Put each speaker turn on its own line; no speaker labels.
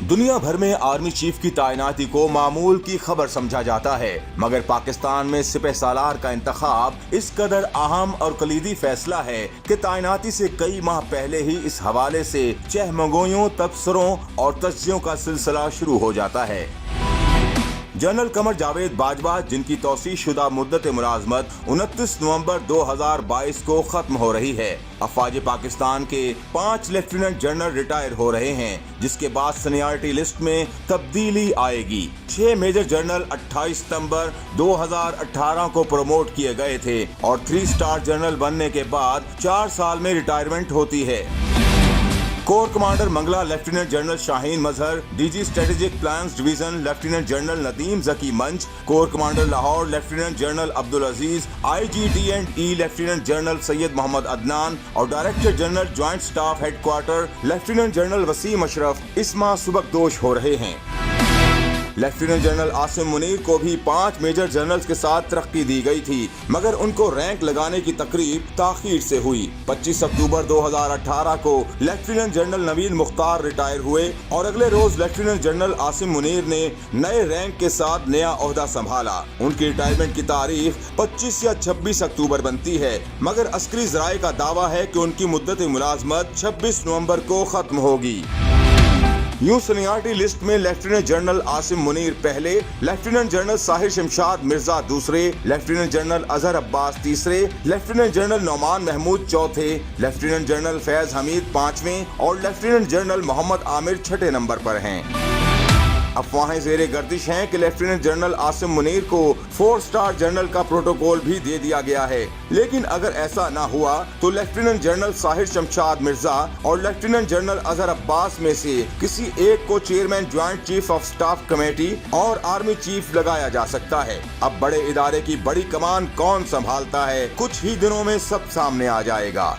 दुनिया भर में आर्मी चीफ की तैनाती को मामूल की खबर समझा जाता है, मगर पाकिस्तान में सिपह सालार का इंतखाब इस कदर अहम और कलीदी फैसला है कि तैनाती से कई माह पहले ही इस हवाले से चहमगोइयों, तबसरों और तज्जियों का सिलसिला शुरू हो जाता है। जनरल कमर जावेद बाजवा, जिनकी तौसीह शुदा मुद्दत मुलाजमत 29 नवंबर 2022 को खत्म हो रही है, अफवाज पाकिस्तान के 5 लेफ्टिनेंट जनरल रिटायर हो रहे हैं, जिसके बाद सीनियरिटी लिस्ट में तब्दीली आएगी। 6 मेजर जनरल 28 सितंबर 2018 को प्रमोट किए गए थे और 3 स्टार जनरल बनने के बाद 4 साल में रिटायरमेंट होती है। Corps commander Mangla lieutenant general Shaheen Mazhar, DG strategic plans division lieutenant general Nadeem Zaki Manj, corps commander Lahore lieutenant general Abdul Aziz, IGT&E lieutenant general Syed Mohammad Adnan और director general joint staff headquarters lieutenant general Waseem Ashraf इस माह सुबकदोश हो रहे हैं। लेफ्टिनेंट जनरल आसिम मुनीर को भी 5 मेजर जनरल्स के साथ तरक्की दी गई थी, मगर उनको रैंक लगाने की तकरीब ताखीर से हुई। 25 अक्टूबर 2018 को लेफ्टिनेंट जनरल नवीन मुख्तार रिटायर हुए और अगले रोज लेफ्टिनेंट जनरल आसिम मुनीर ने नए रैंक के साथ नया ओहदा संभाला। उनकी रिटायरमेंट की तारीख 25 या 26 अक्टूबर बनती है, मगर अस्करी ज़राए का दावा है कि उनकी मुद्दत मुलाजमत 26 नवंबर को खत्म होगी। यूं सीनियरिटी लिस्ट में लेफ्टिनेंट जनरल आसिम मुनीर पहले, लेफ्टिनेंट जनरल साहिर शमशाद मिर्जा दूसरे, लेफ्टिनेंट जनरल अजहर अब्बास तीसरे, लेफ्टिनेंट जनरल नौमान महमूद चौथे, लेफ्टिनेंट जनरल फैज हमीद 5वें और लेफ्टिनेंट जनरल मोहम्मद आमिर 6ठे नंबर पर हैं। अफवाहें ज़ेरे गर्दिश हैं कि लेफ्टिनेंट जनरल आसिम मुनीर को 4 स्टार जनरल का प्रोटोकॉल भी दे दिया गया है, लेकिन अगर ऐसा ना हुआ तो लेफ्टिनेंट जनरल साहिर शमशाद मिर्जा और लेफ्टिनेंट जनरल अजहर अब्बास में से किसी एक को chairman joint chief of staff committee और आर्मी चीफ लगाया जा सकता है। अब बड़े इदारे की बड़ी कमान कौन संभालता है, कुछ ही दिनों में सब सामने आ जाएगा।